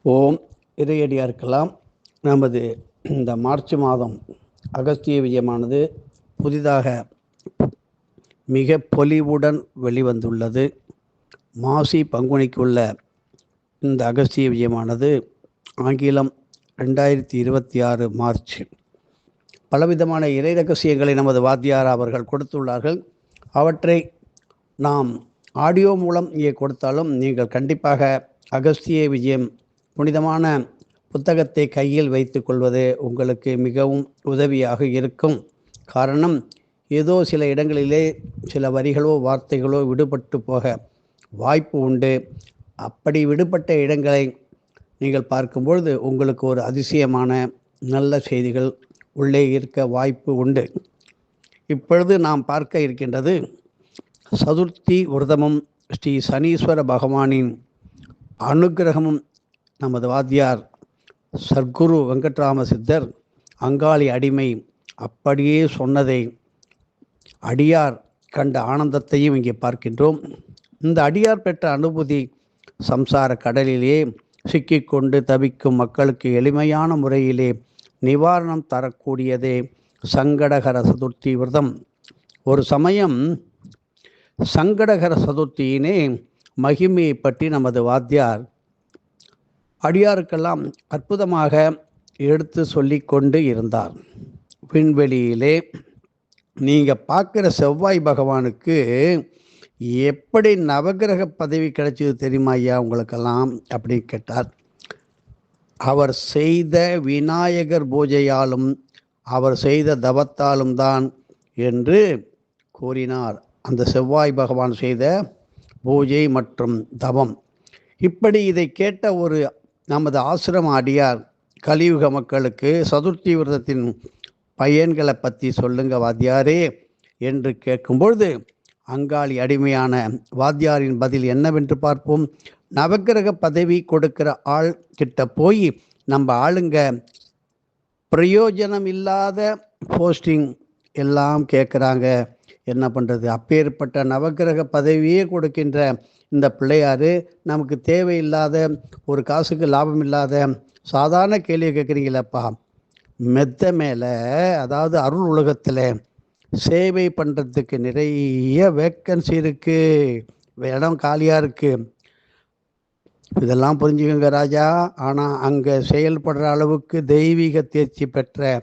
ஓம் இறையடியார்க்கலாம். நமது இந்த மார்ச் மாதம் அகஸ்திய விஜயமானது புதிதாக மிக பொலிவுடன் வெளிவந்துள்ளது. மாசி பங்குனிக்குள்ள இந்த அகஸ்திய விஜயமானது ஆங்கிலம் 2026 மார்ச். பலவிதமான இறை ரகசியங்களை நமது வாத்தியார் அவர்கள் கொடுத்துள்ளார்கள். அவற்றை நாம் ஆடியோ மூலம் இங்கே கொடுத்தாலும் நீங்கள் கண்டிப்பாக அகஸ்திய விஜயம் புனிதமான புத்தகத்தை கையில் வைத்து கொள்வது உங்களுக்கு மிகவும் உதவியாக இருக்கும். காரணம், ஏதோ சில இடங்களிலே சில வரிகளோ வார்த்தைகளோ விடுபட்டு போக வாய்ப்பு உண்டு. அப்படி விடுபட்ட இடங்களை நீங்கள் பார்க்கும்பொழுது உங்களுக்கு ஒரு அதிசயமான நல்ல செய்திகள் உள்ளே இருக்க வாய்ப்பு உண்டு. இப்பொழுது நாம் பார்க்க இருக்கின்றது சதுர்த்தி விரதமும் ஸ்ரீ சனீஸ்வர பகவானின் அனுக்கிரகமும். நமது வாத்தியார் சர்க்குரு வெங்கட்ராம சித்தர் அங்காளி அடிமை அப்படியே சொன்னதை, அடியார் கண்ட ஆனந்தத்தையும் இங்கே பார்க்கின்றோம். இந்த அடியார் பெற்ற அனுபூதி சம்சார கடலிலே சிக்கிக்கொண்டு தவிக்கும் மக்களுக்கு எளிமையான முறையிலே நிவாரணம் தரக்கூடியதே சங்கடகர சதுர்த்தி விரதம். ஒரு சமயம் சங்கடகர சதுர்த்தியினே மகிமையை பற்றி நமது வாத்தியார் அடியாருக்கெல்லாம் அற்புதமாக எடுத்து சொல்லி கொண்டு இருந்தார். விண்வெளியிலே நீங்கள் பார்க்குற செவ்வாய் பகவானுக்கு எப்படி நவகிரக பதவி கிடைச்சது தெரியுமா ஐயா உங்களுக்கெல்லாம் அப்படின்னு கேட்டார். அவர் செய்த விநாயகர் பூஜையாலும் அவர் செய்த தவத்தாலும் தான் என்று கூறினார். அந்த செவ்வாய் பகவான் செய்த பூஜை மற்றும் தவம். இப்படி இதை கேட்ட ஒரு நமது ஆசிரம அடியார் கலியுக மக்களுக்கு சதுர்த்தி விரதத்தின் பயன்களை பற்றி சொல்லுங்க வாத்தியாரே என்று கேட்கும்பொழுது அங்காளி அடிமையான வாத்தியாரின் பதில் என்னவென்று பார்ப்போம். நவக்கிரக பதவி கொடுக்கிற ஆள் கிட்ட போய் நம்ம ஆளுங்க பிரயோஜனம் இல்லாத போஸ்டிங் எல்லாம் கேட்குறாங்க, என்ன பண்ணுறது? அப்பேற்பட்ட நவக்கிரக பதவியே கொடுக்கின்ற இந்த பிள்ளையார் நமக்கு தேவையில்லாத ஒரு காசுக்கு லாபம் இல்லாத சாதாரண கேள்வியை கேட்குறீங்களப்பா. மெத்த மேலே, அதாவது அருள் உலகத்தில் சேவை பண்ணுறதுக்கு நிறைய வேக்கன்சி இருக்குது, இடம் காலியாக இருக்குது. இதெல்லாம் புரிஞ்சுக்கோங்க ராஜா. ஆனால் அங்கே செயல்படுற அளவுக்கு தெய்வீக தேர்ச்சி பெற்ற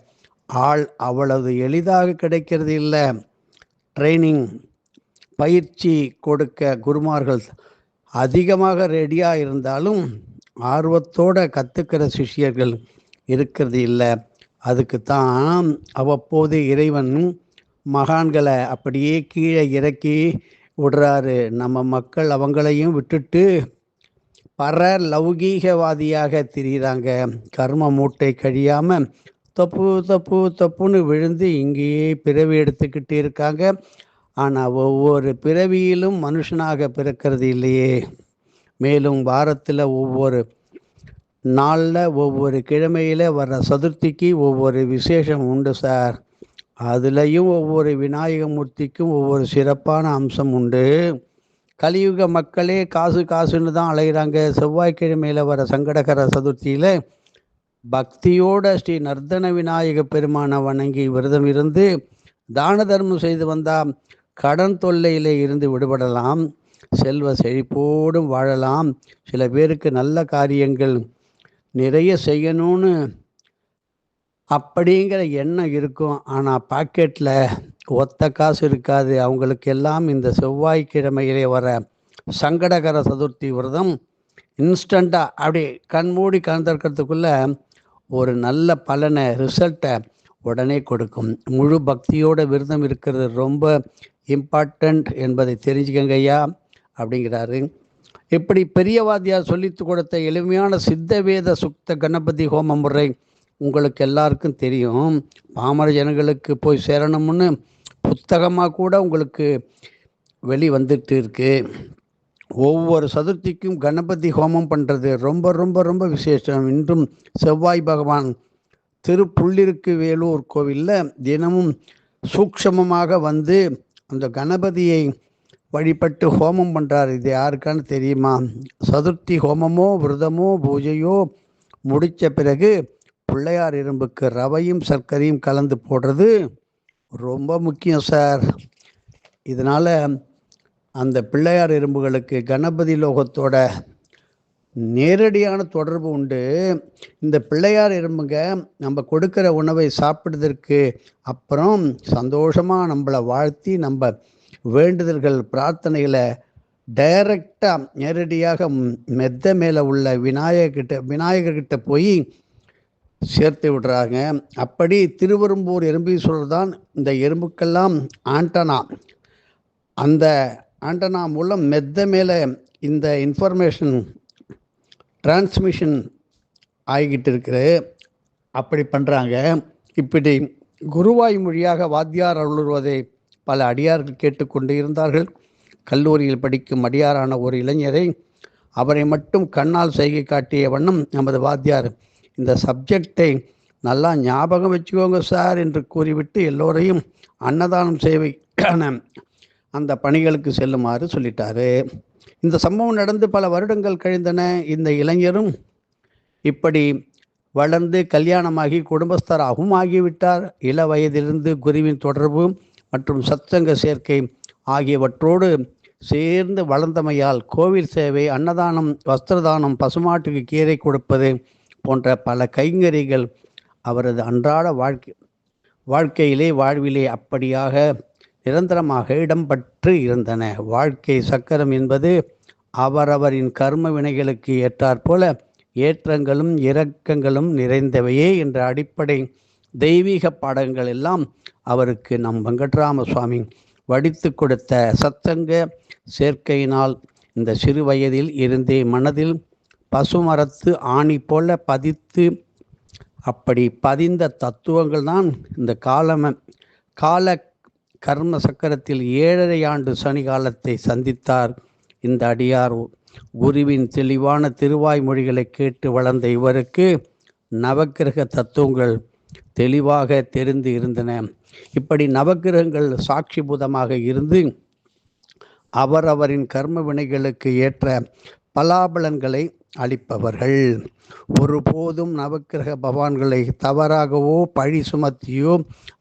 ஆள் அவ்வளவு எளிதாக கிடைக்கிறது இல்லை. ட்ரைனிங் பயிற்சி கொடுக்க குருமார்கள் அதிகமாக ரெடியாக இருந்தாலும் ஆர்வத்தோடு கற்றுக்கிற சிஷ்யர்கள் இருக்கிறது இல்லை. அதுக்குத்தான் அவ்வப்போது இறைவன் மகான்களை அப்படியே கீழே இறக்கி விடுறாரு. நம்ம மக்கள் அவங்களையும் விட்டுட்டு பர லௌகீகவாதியாக திரிகிறாங்க. கர்ம மூட்டை கழியாமல் தப்பு தப்பு தப்புன்னு விழுந்து இங்கேயே பிறவி எடுத்துக்கிட்டு இருக்காங்க. ஆனால் ஒவ்வொரு பிறவியிலும் மனுஷனாக பிறக்கிறது இல்லையே. மேலும் வாரத்தில் ஒவ்வொரு நாளில் ஒவ்வொரு கிழமையில் வர்ற சதுர்த்திக்கு ஒவ்வொரு விசேஷம் உண்டு சார். அதுலேயும் ஒவ்வொரு விநாயகமூர்த்திக்கும் ஒவ்வொரு சிறப்பான அம்சம் உண்டு. கலியுக மக்களே காசு காசுன்னு தான் அலைகிறாங்க. செவ்வாய்க்கிழமையில் வர சங்கடகர சதுர்த்தியில் பக்தியோட ஸ்ரீ நர்தன விநாயக பெருமானை வணங்கி விரதம் இருந்து தான தர்மம் செய்து வந்தால் கடன் தொல்லையிலே இருந்து விடுபடலாம், செல்வ செழிப்போடும் வாழலாம். சில பேருக்கு நல்ல காரியங்கள் நிறைய செய்யணும்னு அப்படிங்கிற எண்ணம் இருக்கும். ஆனால் பாக்கெட்டில் ஒத்த காசு இருக்காது. அவங்களுக்கு எல்லாம் இந்த செவ்வாய்க்கிழமையிலே வர சங்கடகர சதுர்த்தி விரதம் இன்ஸ்டண்ட்டாக அப்படி கண்மூடி கலந்துருக்கிறதுக்குள்ள ஒரு நல்ல பலனை, ரிசல்ட்டை உடனே கொடுக்கும். முழு பக்தியோட விரதம் இருக்கிறது ரொம்ப இம்பார்ட்டண்ட் என்பதை தெரிஞ்சுக்கங்க ஐயா அப்படிங்கிறாரு. இப்படி பெரியவாதியார் சொல்லித்து கொடுத்த எளிமையான சித்த வேத சுக்த கணபதி ஹோம முறை உங்களுக்கு எல்லாருக்கும் தெரியும். பாமர ஜனங்களுக்கு போய் சேரணும்னு புத்தகமாக கூட உங்களுக்கு வந்துட்டு இருக்கு. ஒவ்வொரு சதுர்த்திக்கும் கணபதி ஹோமம் பண்ணுறது ரொம்ப ரொம்ப ரொம்ப விசேஷம். இன்றும் செவ்வாய் பகவான் திருப்புள்ளிருக்கு வேலூர் கோவிலில் தினமும் சூக்ஷமமாக வந்து அந்த கணபதியை வழிபட்டு ஹோமம் பண்ணுறார். இது யாருக்கான்னு தெரியுமா? சதுர்த்தி ஹோமமோ விரதமோ பூஜையோ முடித்த பிறகு பிள்ளையார் எறும்புக்கு ரவையும் சர்க்கரையும் கலந்து போடுறது ரொம்ப முக்கியம் சார். இதனால் அந்த பிள்ளையார் எறும்புகளுக்கு கணபதி லோகத்தோட நேரடியான தொடர்பு உண்டு. இந்த பிள்ளையார் எறும்புங்க நம்ம கொடுக்குற உணவை சாப்பிடுவதற்கு அப்புறம் சந்தோஷமாக நம்மளை வாழ்த்தி நம்ம வேண்டுதல்கள் பிரார்த்தனைகளை டைரக்டாக நேரடியாக மெத்த மேலே உள்ள விநாயகர்கிட்ட போய் சேர்த்து விடுறாங்க. அப்படி திருவெரும்பூர் எறும்பீஸ்வரர் தான் இந்த எறும்புக்கெல்லாம் ஆண்டனா. அந்த ஆண்டனா மூலம் மெத்த மேலே இந்த இன்ஃபர்மேஷன் டிரான்ஸ்மிஷன் ஆகிக்கிட்டு இருக்குது. அப்படி பண்ணுறாங்க. இப்படி குருவாய் மொழியாக வாத்தியார் அருளுவதை பல அடியார்கள் கேட்டுக்கொண்டு இருந்தார்கள். கல்லூரியில் படிக்கும் அடியாரான ஒரு இளைஞரை அவரை மட்டும் கண்ணால் செய்கை காட்டிய வண்ணம் நமது வாத்தியார், இந்த சப்ஜெக்டை நல்லா ஞாபகம் வச்சுக்கோங்க சார் என்று கூறிவிட்டு எல்லோரையும் அன்னதானம் சேவைக்கான அந்த பணிகளுக்கு செல்லுமாறு சொல்லிட்டாரு. இந்த சம்பவம் நடந்து பல வருடங்கள் கழிந்தன. இந்த இளைஞரும் இப்படி வளர்ந்து கல்யாணமாகி குடும்பஸ்தராகவும் ஆகிவிட்டார். இள வயதிலிருந்து குருவின் தொடர்பு மற்றும் சத்சங்க சேர்க்கை ஆகியவற்றோடு சேர்ந்து வளர்ந்தமையால் கோவில் சேவை, அன்னதானம், வஸ்திரதானம், பசுமாட்டுக்கு கீரை கொடுப்பது போன்ற பல கைங்கரிகள் அவரது அன்றாட வாழ்விலே அப்படியாக நிரந்தரமாக இடம்பெற்று இருந்தன. வாழ்க்கை சக்கரம் என்பது அவரவரின் கர்ம வினைகளுக்கு ஏற்றாற்போல ஏற்றங்களும் இரக்கங்களும் நிறைந்தவையே என்ற அடிப்படை தெய்வீக பாடங்கள் எல்லாம் அவருக்கு நம் வெங்கட்ராம சுவாமி வடித்து கொடுத்த சத்சங்க சேர்க்கையினால் இந்த சிறு வயதில் இருந்தே மனதில் பசுமரத்து ஆணி போல பதித்து அப்படி பதிந்த தத்துவங்கள் தான் இந்த கால கர்ம சக்கரத்தில் 7.5 ஆண்டு சனி காலத்தை சந்தித்தார் இந்த அடியார். குருவின் தெளிவான திருவாய்மொழிகளை கேட்டு வளர்ந்த இவருக்கு நவக்கிரக தத்துவங்கள் தெளிவாக தெரிந்து இருந்தன. இப்படி நவக்கிரகங்கள் சாட்சிபூதமாக இருந்து அவரவரின் கர்ம வினைகளுக்கு ஏற்ற பலாபலன்களை அளிப்பவர்கள். ஒருபோதும் நவக்கிரக பகவான்களை தவறாகவோ பழி சுமத்தியோ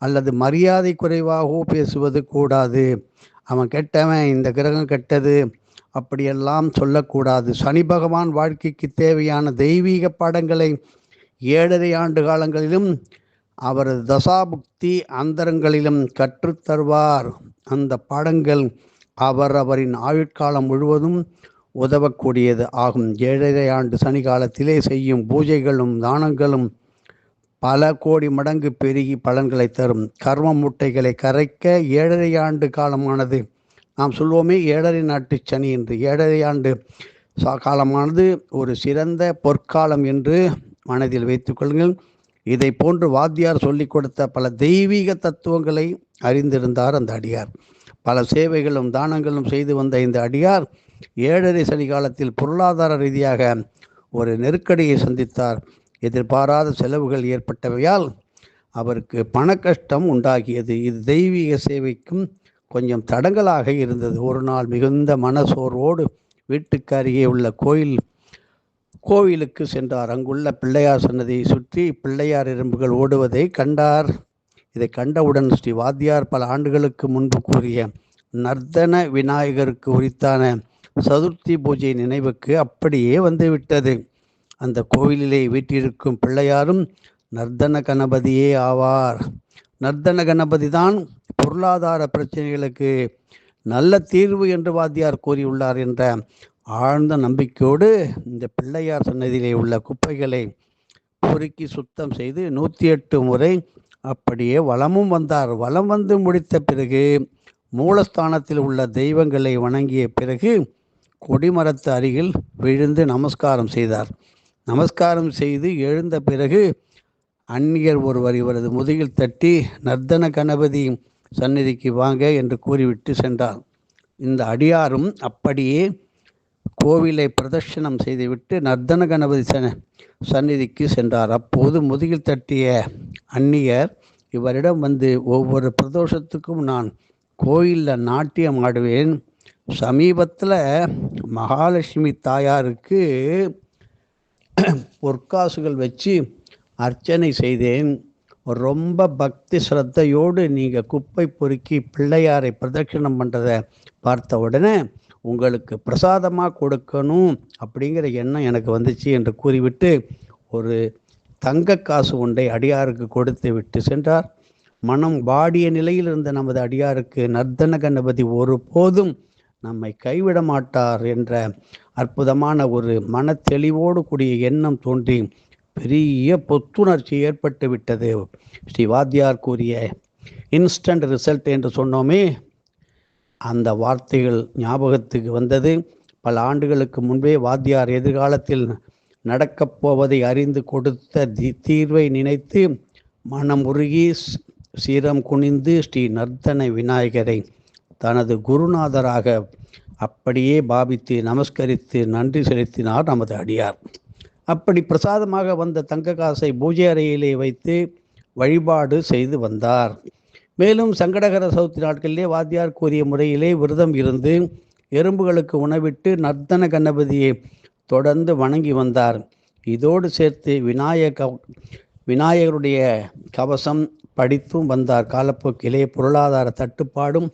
அல்லது மரியாதை குறைவாகவோ பேசுவது கூடாது. அவன் கெட்டவன், இந்த கிரகம் கெட்டது, அப்படியெல்லாம் சொல்லக்கூடாது. சனி பகவான் வாழ்க்கைக்கு தேவையான தெய்வீக பாடங்களை 7.5 ஆண்டு காலங்களிலும் அவரது தசாபுக்தி அந்தரங்களிலும் கற்றுத்தருவார். அந்த பாடங்கள் அவரவரின் ஆயுட்காலம் முழுவதும் உதவக்கூடியது ஆகும். 7.5 ஆண்டு சனி காலத்திலே செய்யும் பூஜைகளும் தானங்களும் பல கோடி மடங்கு பெருகி பலன்களை தரும். கர்ம மூட்டைகளை கரைக்க 7.5 ஆண்டு காலமானது, நாம் சொல்வோமே 7.5 நாட்டு சனி என்று, 7.5 ஆண்டு காலமானது ஒரு சிறந்த பொற்காலம் என்று மனதில் வைத்துக் கொள்ளுங்கள். இதை போன்று வாத்தியார் சொல்லிக் கொடுத்த பல தெய்வீக தத்துவங்களை அறிந்திருந்தார் அந்த அடியார். பல சேவைகளும் தானங்களும் செய்து வந்த இந்த அடியார் 7.5 சனி காலத்தில் பொருளாதார ரீதியாக ஒரு நெருக்கடியை சந்தித்தார். எதிர்பாராத செலவுகள் ஏற்பட்டவையால் அவருக்கு பண கஷ்டம் உண்டாகியது. இது தெய்வீக சேவைக்கும் கொஞ்சம் தடங்கலாக இருந்தது. ஒரு நாள் மிகுந்த மனசோர்வோடு வீட்டுக்கு அருகே உள்ள கோவிலுக்கு சென்றார். அங்குள்ள பிள்ளையார் சன்னதியை சுற்றி பிள்ளையார் எறும்புகள் ஓடுவதை கண்டார். இதை கண்டவுடன் ஸ்ரீ வாத்தியார் பல ஆண்டுகளுக்கு முன்பு கூறிய நர்த்தன விநாயகருக்கு உரித்தான சதுர்த்தி பூஜை நினைவுக்கு அப்படியே வந்துவிட்டது. அந்த கோவிலிலே வீட்டிற்கும் பிள்ளையாரும் நர்த்தன கணபதியே ஆவார். நர்த்தன கணபதி தான் பொருளாதார பிரச்சனைகளுக்கு நல்ல தீர்வு என்று வாத்தியார் கூறியுள்ளார் என்ற ஆழ்ந்த நம்பிக்கையோடு இந்த பிள்ளையார் சன்னதியிலே உள்ள குப்பைகளை பொறுக்கி சுத்தம் செய்து 108 முறை அப்படியே வலமும் வந்தார். வலம் வந்து முடித்த பிறகு மூலஸ்தானத்தில் உள்ள தெய்வங்களை வணங்கிய பிறகு கொடிமரத்து அருகில் விழுந்து நமஸ்காரம் செய்தார். நமஸ்காரம் செய்து எழுந்த பிறகு அந்நியர் ஒருவர் இவரது முதுகில் தட்டி நர்த்தன கணபதி சந்நிதிக்கு வாங்க என்று கூறிவிட்டு சென்றார். இந்த அடியாரும் அப்படியே கோவிலை பிரதட்சணம் செய்துவிட்டு நர்த்தன கணபதி சந்நிதிக்கு சென்றார். அப்போது முதுகில் தட்டிய அந்நியர் இவரிடம் வந்து, ஒவ்வொரு பிரதோஷத்துக்கும் நான் கோயிலில் நாட்டியம் ஆடுவேன், சமீபத்தில் மகாலட்சுமி தாயாருக்கு பொற்காசுகள் வச்சு அர்ச்சனை செய்தேன். ரொம்ப பக்தி ஸ்ரத்தையோடு நீங்கள் குப்பை பொறுக்கி பிள்ளையாரை பிரதட்சணம் பண்ணுறதை பார்த்த உடனே உங்களுக்கு பிரசாதமாக கொடுக்கணும் அப்படிங்கிற எண்ணம் எனக்கு வந்துச்சு என்று கூறிவிட்டு ஒரு தங்க காசு ஒன்றை அடியாருக்கு கொடுத்து விட்டு சென்றார். மனம் வாடிய நிலையில் இருந்த நமது அடியாருக்கு நர்த்தன கணபதி ஒருபோதும் நம்மை கைவிட மாட்டார் என்ற அற்புதமான ஒரு மன தெளிவோடு கூடிய எண்ணம் தோன்றி பெரிய புத்துணர்ச்சி ஏற்பட்டு விட்டது. ஸ்ரீ வாத்தியார் கூறிய இன்ஸ்டன்ட் ரிசல்ட் என்று சொன்னோமே, அந்த வார்த்தைகள் ஞாபகத்துக்கு வந்தது. பல ஆண்டுகளுக்கு முன்பே வாத்தியார் எதிர்காலத்தில் நடக்கப் போவதை அறிந்து கொடுத்த தீர்வை நினைத்து மனம் உருகி சீரம் குனிந்து ஸ்ரீ நர்த்தன விநாயகரை தனது குருநாதராக அப்படியே பாவித்து நமஸ்கரித்து நன்றி செலுத்தினார் நமது அடியார். அப்படி பிரசாதமாக வந்த தங்க காசை பூஜை அறையிலே வைத்து வழிபாடு செய்து வந்தார். மேலும் சங்கடகர சதுர்த்தி நாட்களிலே வாத்தியார் கூறிய முறையிலே விரதம் இருந்து எறும்புகளுக்கு உணவிட்டு நர்த்தன கணபதியை தொடர்ந்து வணங்கி வந்தார். இதோடு சேர்த்து விநாயகருடைய கவசம் படித்தும் வந்தார். காலப்போக்கிலே பொருளாதார தட்டுப்பாடும்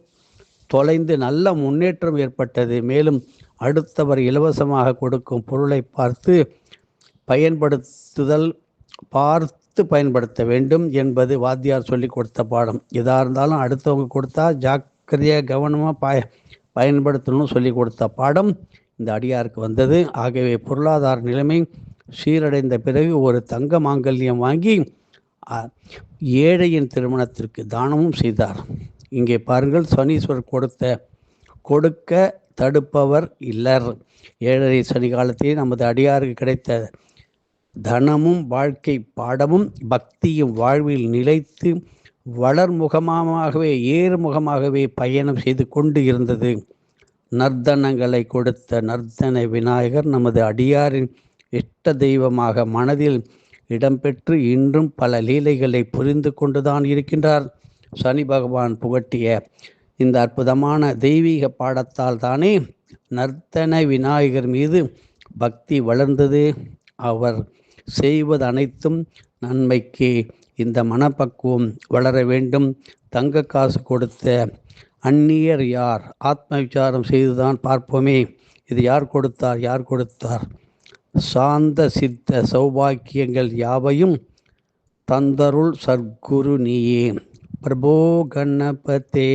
தொலைந்து நல்ல முன்னேற்றம் ஏற்பட்டது. மேலும் அடுத்தவர் இலவசமாக கொடுக்கும் பொருளை பார்த்து பயன்படுத்த வேண்டும் என்பது வாத்தியார் சொல்லி கொடுத்த பாடம். எதாக இருந்தாலும் அடுத்தவங்க கொடுத்தா ஜாக்கிரதையாக கவனமாக பயன்படுத்தணும்னு சொல்லி கொடுத்த பாடம் இந்த அடியாருக்கு வந்தது. ஆகவே பொருளாதார நிலைமை சீரடைந்த பிறகு ஒரு தங்க மாங்கல்யம் வாங்கி ஏழையின் திருமணத்திற்கு தானமும் செய்தார். இங்கே பாருங்கள், சனீஸ்வரர் கொடுக்க தடுப்பவர் இல்லர். ஏழரை சனி காலத்தில் நமது அடியாருக்கு கிடைத்த தனமும் வாழ்க்கை பாடமும் பக்தியும் வாழ்வில் நிலைத்து ஏறுமுகமாகவே பயணம் செய்து கொண்டு இருந்தது. நர்த்தனங்களை கொடுத்த நர்த்தன விநாயகர் நமது அடியாரின் இஷ்ட தெய்வமாக மனதில் இடம்பெற்று இன்றும் பல லீலைகளை புரிந்து கொண்டுதான் இருக்கின்றார். சனி பகவான் புகட்டிய இந்த அற்புதமான தெய்வீக பாடத்தால் தானே நர்த்தன விநாயகர் மீது பக்தி வளர்ந்தது. அவர் செய்வது அனைத்தும் நன்மைக்கு. இந்த மனப்பக்குவம் வளர வேண்டும். தங்க காசு கொடுத்த அந்நியர் யார்? ஆத்ம விசாரம் செய்துதான் பார்ப்போமே. இது யார் கொடுத்தார்? சாந்த சித்த சௌபாக்கியங்கள் யாவையும் தந்தருள் சர்க்குரு நீயே. பிரபோ கணபதே.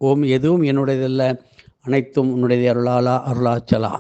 ஓம். எதுவும் என்னுடையதல்ல, அனைத்தும் உன்னுடைய அருளாச்சலா.